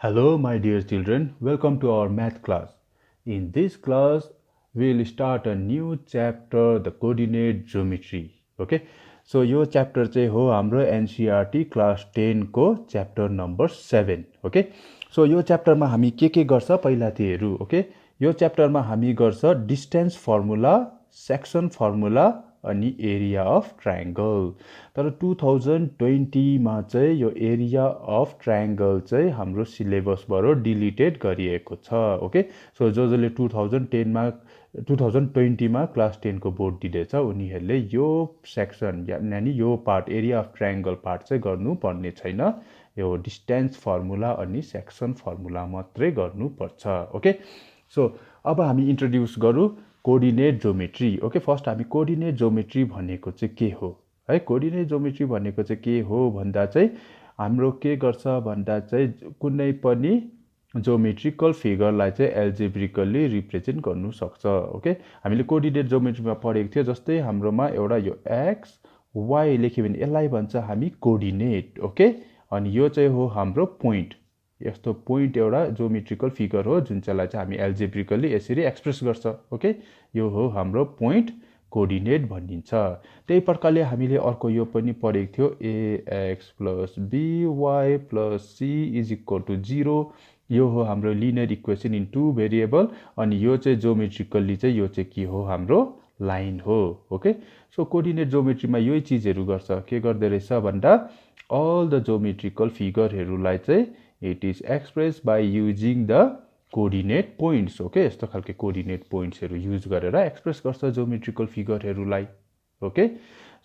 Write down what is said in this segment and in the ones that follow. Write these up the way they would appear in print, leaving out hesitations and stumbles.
Hello, my dear children. Welcome to our math class. In this class, we'll start a new chapter, the coordinate geometry. Okay? So, यो chapter चाहिँ हो हाम्रो NCERT class 10 को chapter number 7. Okay? So, यो chapter मा हामी के गर्छ पहिला चाहिँ हेरौँ. Okay? यो chapter मा हामी गर्छ distance formula, section formula अनि एरिया अफ ट्रायंगल. तर 2020 मा चाहिँ यो एरिया अफ ट्रायंगल चाहिँ हाम्रो सिलेबसबाट डिलिटेड गरिएको छ. ओके, सो जसले 2020 मा क्लास 10 को बोर्ड दिँदैछ उनीहरूले यो सेक्सन यानी यो part area of triangle part चाहिँ गर्नुपर्ने छैन. यो डिस्टेन्स फर्मुला अनि सेक्सन फर्मुला मात्रै गर्नुपर्छ. ओके, सो अब हामी इन्ट्रोड्युस गरौँ कोर्डिनेट ज्योमेट्री. ओके, फर्स्ट हामी कोर्डिनेट ज्योमेट्री भनेको चाहिँ के हो है. कोर्डिनेट ज्योमेट्री भनेको चाहिँ के हो भन्दा चाहिँ हाम्रो के गर्छ भन्दा चाहिँ कुनै पनि ज्योमेट्रिकल फिगरलाई चाहिँ एल्जेब्रिकली रिप्रेजेन्ट गर्नु सक्छ. ओके, हामीले कोर्डिनेट ज्योमेट्रीमा पढेको थियो. जस्तै हाम्रोमा एउटा यो एक्स वाई लेख्यो भने यसलाई भन्छ हामी कोर्डिनेट. ओके, अनि यो चाहिँ हो हाम्रो पोइन्ट. यस्तो पोइन्ट एउटा ज्योमेट्रिकल फिगर हो जुन चाहिँलाई चाहिँ हामी एल्जेब्रिकली यसरी एक्सप्रेस गर्छ. ओके, यो हो हाम्रो पोइन्ट कोर्डिनेट भनिन्छ. त्यही प्रकारले हामीले अर्को यो पनि पढेको थियो ax plus by plus c is equal to 0. यो हो हाम्रो linear equation in two variable. अनि यो चाहिँ ज्योमेट्रिकल्ली चाहिँ यो चाहिँ के हो हाम्रो लाइन हो. ओके, सो कोर्डिनेट ज्योमेट्रीमा यही चिजहरू गर्छ. के गर्दै रहेछ भन्दा अल द ज्योमेट्रिकल फिगरहरूलाई चाहिँ it is expressed by using the coordinate points. Okay, यस्तो खालके कोर्डिनेट पोइन्ट्सहरू युज गरेर एक्सप्रेस गर्छ ज्योमेट्रिकल फिगरहरूलाई. ओके,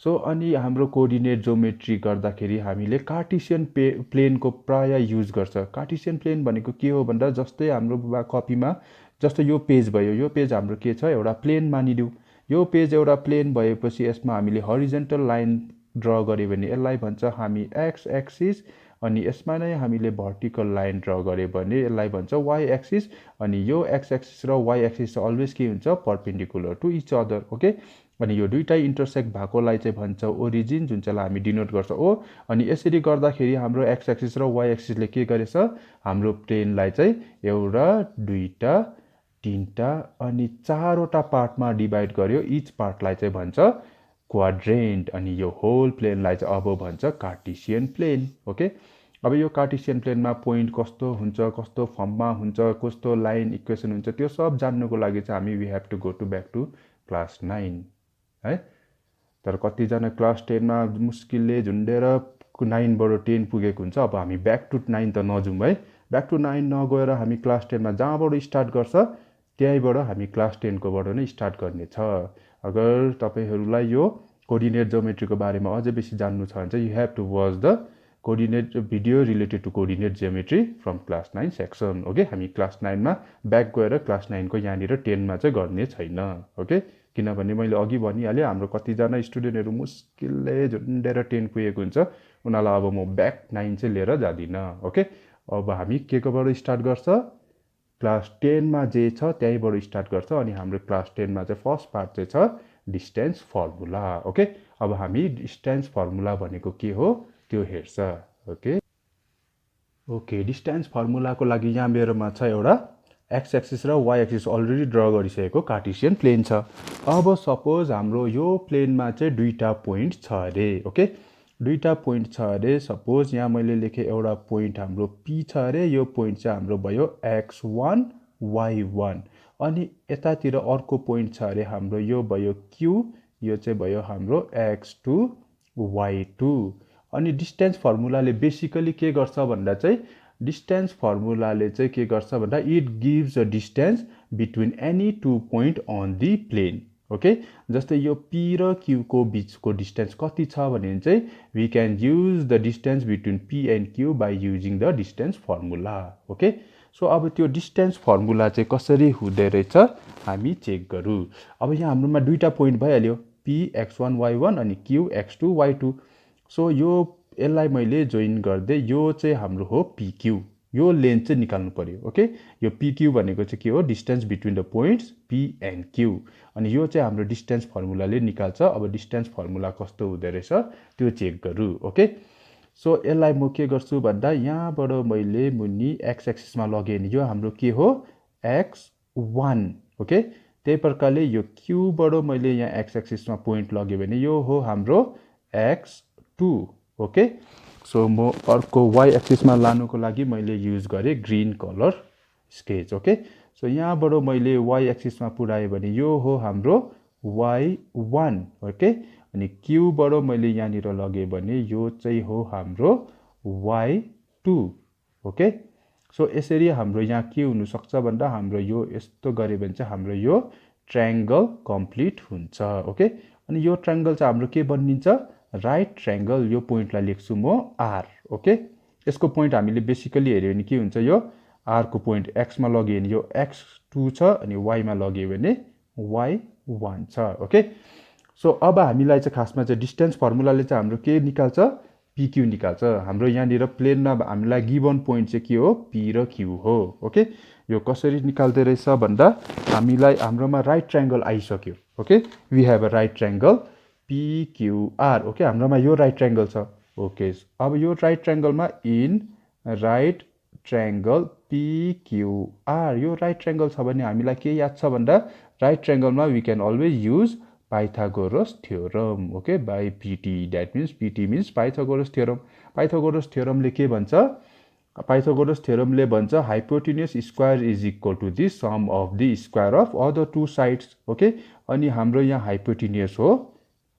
सो अनि हाम्रो कोर्डिनेट ज्योमेट्री गर्दाखेरि हामीले कार्टेसियन प्लेनको प्राय युज गर्छ. कार्टेसियन प्लेन भनेको के हो भन्दा जस्तै हाम्रो कपीमा जस्तो यो पेज भयो. यो पेज हाम्रो के छ एउटा प्लेन मानिदिउँ. यो पेज एउटा प्लेन भएपछि यसमा हामीले हरिजेन्टल लाइन ड्र गऱ्यो भने यसलाई भन्छ हामी एक्स एक्सिस. अनि यसमा नै हामीले भर्टिकल लाइन ड्र गऱ्यो भने यसलाई भन्छ वाइ एक्सिस. अनि यो एक्स एक्सिस र वाइ एक्सिस अलवेज के हुन्छ perpendicular to each other. Okay, अनि यो दुईटै इन्टरसेक्ट भएकोलाई चाहिँ भन्छ ओरिजिन जुन चाहिँलाई हामी डिनोट गर्छ ओ. अनि यसरी गर्दाखेरि हाम्रो एक्स एक्सिस र वाइ एक्सिसले के गरेछ हाम्रो प्लेनलाई चाहिँ एउटा दुईटा तीनटा अनि चारवटा पार्टमा डिभाइड गर्यो. इच पार्टलाई चाहिँ भन्छ क्वाड्रेन्ट. अनि यो होल प्लेनलाई चाहिँ अब भन्छ कार्टेसियन प्लेन. ओके, अब यो कार्टेसियन प्लेनमा पोइन्ट कस्तो हुन्छ, कस्तो फर्ममा हुन्छ, कस्तो लाइन इक्वेसन हुन्छ, त्यो सब जान्नुको लागि चाहिँ हामी we have to go to back to class 9 है. तर कतिजना क्लास 10 मा मुस्किलले झुन्डेर 9 बाट 10 पुगेको हुन्छ. अब हामी ब्याक टु 9 त नजाउँ है. ब्याक टु 9 नगएर हामी क्लास 10 मा जहाँबाट स्टार्ट गर्छ त्यहीबाट हामी क्लास 10 कोबाट नै स्टार्ट गर्ने छ. अगर तपाईहरुलाई यो कोर्डिनेट ज्योमेट्रीको बारेमा अझै बेसी जान्नु छ भने चाहिँ you have to watch the coordinate video related to coordinate geometry from class 9 section. Okay, हामी क्लास 9 मा ब्याक गएर क्लास 9 को यहाँनिर 10 मा चाहिँ गर्ने छैन. ओके, किनभने मैले अघि भनिहालेँ हाम्रो कतिजना स्टुडेन्टहरू मुस्किलले झुन्डेर 10 पुगेको हुन्छ. उनीहरूलाई अब म ब्याक 9 चाहिँ लिएर जादिनँ. ओके, अब हामी के कोबाट स्टार्ट गर्छ क्लास 10 मा जे छ त्यहीबाट स्टार्ट गर्छ. अनि हाम्रो क्लास 10 मा चाहिँ फर्स्ट पार्ट चाहिँ छ डिस्टेन्स फर्मुला. ओके, अब हामी डिस्टेन्स फर्मुला भनेको के हो त्यो हेर्छ. ओके, ओके, डिस्टेन्स फर्मुलाको लागि यहाँ मेरोमा छ एउटा एक्स एक्सिस र वाइ एक्सिस अलरेडी ड्र गरिसकेको कार्टेसियन प्लेन छ. अब सपोज हाम्रो यो प्लेनमा चाहिँ दुईटा पोइन्ट छ अरे. ओके, दुईटा पोइन्ट छ अरे. सपोज यहाँ मैले लेखेँ एउटा पोइन्ट हाम्रो पी छ अरे. यो पोइन्ट चाहिँ हाम्रो भयो x1 y1. अनि यतातिर अर्को पोइन्ट छ अरे हाम्रो यो भयो q. यो चाहिँ भयो हाम्रो x2 y2. अनि डिस्टेन्स फर्मुलाले बेसिकली के गर्छ भन्दा चाहिँ डिस्टेन्स फर्मुलाले चाहिँ के गर्छ भन्दा it gives a distance between any two point on the plane. Okay, जस्तै यो पी र क्यू को बिचको डिस्टेन्स कति छ भने चाहिँ we can use the distance between P and Q by using the distance formula. Okay, so अब त्यो डिस्टेन्स फर्मुला चाहिँ कसरी हुँदो रहेछ हामी चेक गरौँ. अब यहाँ हाम्रोमा दुईटा पोइन्ट भइहाल्यो पी x1 y1 अनि क्यू x2 y2. सो यो यसलाई मैले जोइन गर्दै यो चाहिँ हाम्रो हो PQ. यो लेन्थ चाहिँ निकाल्नु पर्यो. ओके, यो PQ भनेको चाहिँ के हो distance between the points P and Q. अनि यो चाहिँ हाम्रो डिस्टेन्स फर्मुलाले निकाल्छ. अब डिस्टेन्स फर्मुला कस्तो हुँदो रहेछ त्यो चेक गरौँ. ओके, सो यसलाई म के गर्छु भन्दा यहाँबाट मैले मुनि एक्स एक्सिसमा लगेँ भने यो हाम्रो के हो x1 ओके। त्यही प्रकारले यो क्यूबाट मैले यहाँ एक्स एक्सिसमा पोइन्ट लगेँ भने यो हो हाम्रो x2 ओके। सो म अर्को y एक्सिसमा लानुको लागि मैले युज गरेँ green colour sketch okay. So यहाँबाट मैले y एक्सिसमा पुऱ्याएँ भने यो हो हाम्रो y1 ओके। अनि क्यूबाट मैले यहाँनिर लगेँ भने यो चाहिँ हो हाम्रो y2 ओके। सो यसरी हाम्रो यहाँ के हुनसक्छ भन्दा हाम्रो यो यस्तो गऱ्यो भने चाहिँ हाम्रो यो ट्रायंगल कम्प्लिट हुन्छ ओके। अनि यो ट्रायंगल चाहिँ हाम्रो के बनिन्छ राइट ट्रायंगल। यो पोइन्टलाई लेख्छु म r ओके। यसको पोइन्ट हामीले बेसिकली हेर्यो भने के हुन्छ यो r को पोइन्ट x मा लग्यो भने यो x2 छ अनि y मा लग्यो भने y1 छ ओके। सो अब हामीलाई चाहिँ खासमा चाहिँ डिस्टेन्स फर्मुलाले चाहिँ हाम्रो के निकाल्छ pq निकाल्छ। हाम्रो यहाँनिर प्लेनमा हामीलाई गिवन पोइन्ट चाहिँ के हो p र q हो ओके। यो कसरी निकाल्दै रहेछ भन्दा हामीलाई हाम्रोमा राइट ट्रायंगल आइसक्यो okay. We have a right triangle pqr okay. हाम्रोमा यो राइट ट्रायंगल छ ओके। अब यो राइट ट्रायंगलमा इन राइट ट्रायंगल pqr यो राइट ट्रायंगल छ भने हामीलाई के याद छ भन्दा राइट ट्रायंगलमा we can always use Pythagoras theorem okay by pt that means pt means Pythagoras theorem. Pythagoras theorem ले के भन्छ Pythagoras theorem ले भन्छ hypotenuse square is equal to the sum of the square of other two sides okay। अनि हाम्रो यहाँ hypotenuse हो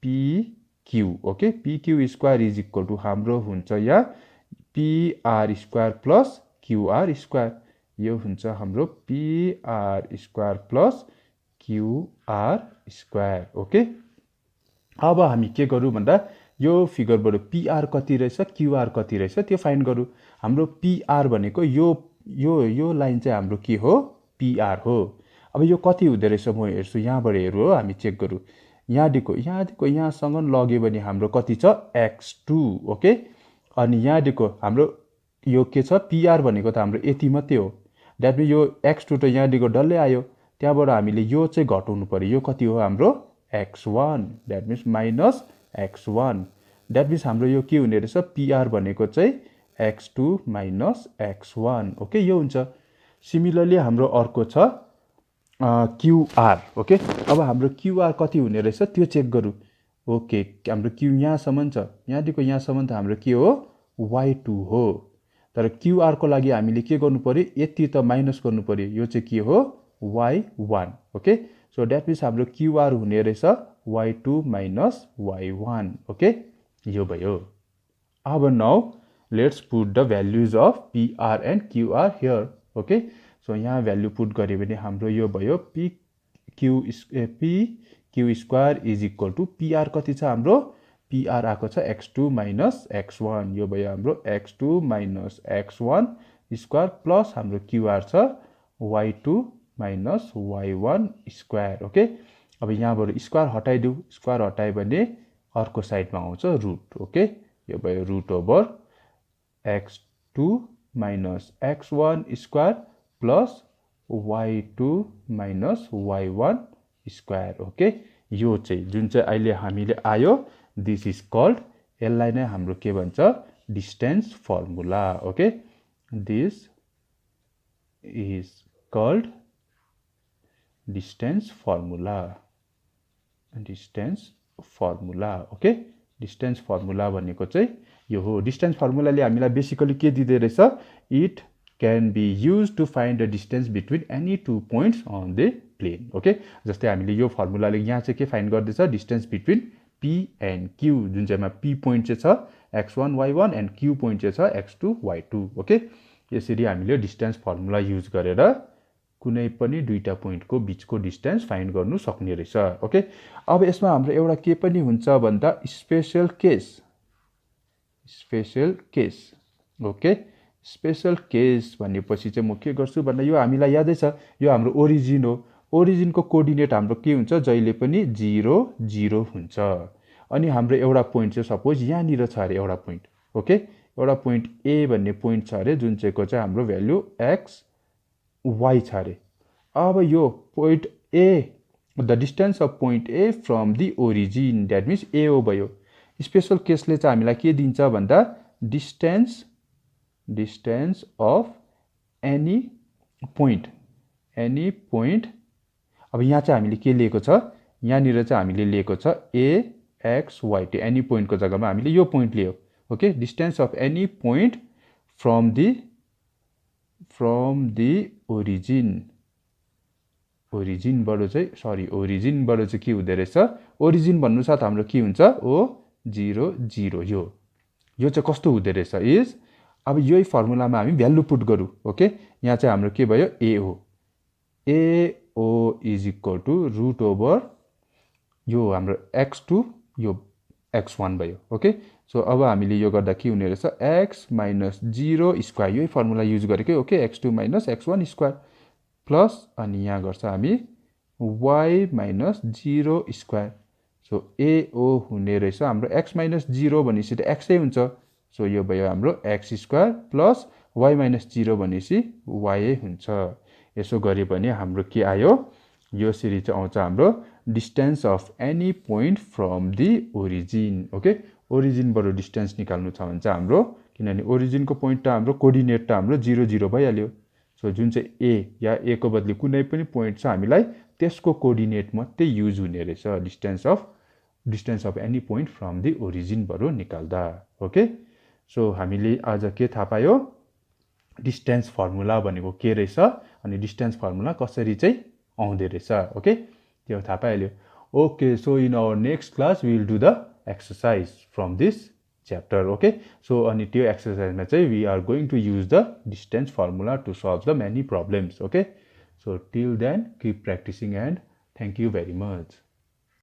pq okay। pq square is equal to हाम्रो हुन्छ यहाँ pr square plus qr square। यो हुन्छ हाम्रो pr square plus qr square okay. अब हामी के गरौँ भन्दा यो फिगरबाट pr कति रहेछ qr कति रहेछ त्यो फाइन्ड गरौँ। हाम्रो pr भनेको यो लाइन चाहिँ हाम्रो के हो pr हो। अब यो कति हुँदै रहेछ म हेर्छु यहाँबाट हेरौँ हो हामी चेक गरौँ। यहाँदेखिको यहाँसँग लग्यो भने हाम्रो कति छ x2 ओके। अनि यहाँदेखिको हाम्रो यो के छ pr भनेको त हाम्रो यति मात्रै हो। द्याट मिन्स यो x2 त यहाँदेखिको डल्लै आयो। त्यहाँबाट हामीले यो चाहिँ घटाउनु पर्यो। यो कति हो हाम्रो x1 that means minus x1। That means हाम्रो यो के हुने रहेछ pr भनेको चाहिँ x2 माइनस x1 ओके यो हुन्छ। सिमिलरली हाम्रो अर्को छ qr ओके। अब हाम्रो qr कति हुने रहेछ त्यो चेक गरौँ ओके। हाम्रो q यहाँसम्म छ यहाँदेखिको यहाँसम्म त हाम्रो के हो y2 हो। तर qr को लागि हामीले के गर्नु पर्यो यति त माइनस गर्नु पर्यो। यो चाहिँ के हो y1 okay. So that means हाम्रो qr हुने रहेछ y2 माइनस y1 ओके यो भयो। अब now let's put the values of pr and qr here okay. So यहाँ भ्याल्यु पुट गर्यो भने हाम्रो यो भयो pq square is equal to pr कति छ हाम्रो pr आएको छ x2 माइनस x1। यो भयो हाम्रो x2 minus x1 square plus हाम्रो qr छ y2 minus y1 square okay. अब यहाँबाट स्क्वायर हटाइदिउँ। स्क्वायर हटायो भने अर्को साइडमा आउँछ रुट ओके। यो भयो root over x2 minus x1 square plus y2 minus y1 square okay. यो चाहिँ जुन चाहिँ अहिले हामीले आयो दिस इज कल्ड यसलाई नै हाम्रो के भन्छ distance formula okay. This is called distance formula okay. Distance formula भनेको चाहिँ यो हो। डिस्टेन्स फर्मुलाले हामीलाई बेसिकली के दिँदै रहेछ it can be use to find the distance between any two points on the plane okay. जस्तै हामीले यो फर्मुलाले यहाँ चाहिँ के फाइन्ड गर्दैछ distance between p and q जुन चाहिँमा p पोइन्ट चाहिँ छ x1 y1 and q point चाहिँ छ x2 y2 ओके। यसरी हामीले डिस्टेन्स फर्मुला युज गरेर कुनै पनि दुईटा पोइन्टको बीचको डिस्टेन्स फाइन्ड गर्नु सक्ने रहेछ ओके। अब यसमा हाम्रो एउटा के पनि हुन्छ भन्दा special case okay. Special case भनेपछि चाहिँ म के गर्छु भन्दा यो हामीलाई यादै छ यो हाम्रो ओरिजिन हो। ओरिजिनको कोअर्डिनेट हाम्रो के हुन्छ जहिले पनि 0 0 हुन्छ। अनि हाम्रो एउटा पोइन्ट चाहिँ सपोज यहाँनिर छ अरे एउटा पोइन्ट ओके। एउटा पोइन्ट ए भन्ने पोइन्ट छ अरे जुन चाहिँको चाहिँ हाम्रो भ्यालु x y छ अरे। अब यो point A the distance of point A from the origin that means A हो भयो। स्पेशल केसले चाहिँ हामीलाई के दिन्छ भन्दा डिस्टेन्स अफ एनी पोइन्ट अब यहाँ चाहिँ हामीले के लिएको छ यहाँनिर चाहिँ हामीले लिएको छ AXY त्यो एनी पोइन्टको जग्गामा हामीले यो पोइन्ट लियो okay distance of any point from the ओरिजिनबाट चाहिँ के हुँदो रहेछ ओरिजिन भन्नु साथ हाम्रो के हुन्छ O00 यो चाहिँ कस्तो हुँदो रहेछ इज अब यही फर्मुलामा हामी भ्यालु पुट गरौँ ओके यहाँ चाहिँ हाम्रो के भयो AO is equal to root over यो हाम्रो x2 यो x1 भयो ओके सो अब हामीले यो गर्दा के हुने रहेछ x माइनस 0 स्क्वायर यही फर्मुला युज गरेकै okay x2 minus x1 square plus अनि यहाँ गर्छ हामी y minus 0 square so AO हुने रहेछ हाम्रो x माइनस 0 भनेपछि त x हुन्छ सो यो भयो हाम्रो x square plus y minus 0 भनेपछि y हुन्छ यसो गरे भने हाम्रो के आयो यो सिरी चाहिँ आउँछ हाम्रो distance of any point from the origin okay ओरिजिनबाट डिस्टेन्स निकाल्नु छ भने चाहिँ हाम्रो किनभने ओरिजिनको पोइन्ट त हाम्रो कोअर्डिनेट त हाम्रो 0 0 भइहाल्यो सो जुन चाहिँ A या A को बदली कुनै पनि पोइन्ट छ हामीलाई त्यसको कोअर्डिनेट मात्रै युज हुने रहेछ distance of any point from the ओरिजिनबाट निकाल्दा ओके सो हामीले आज के थाहा पायो डिस्टेन्स फर्मुला भनेको के रहेछ अनि डिस्टेन्स फर्मुला कसरी चाहिँ आउँदै रहेछ ओके त्यो थाहा पाइहाल्यो okay so in our next class we will do the exercise from this chapter okay so अनि त्यो एक्सरसाइजमा चाहिँ we are going to use the distance formula to solve the many problems okay so till then keep practicing and thank you very much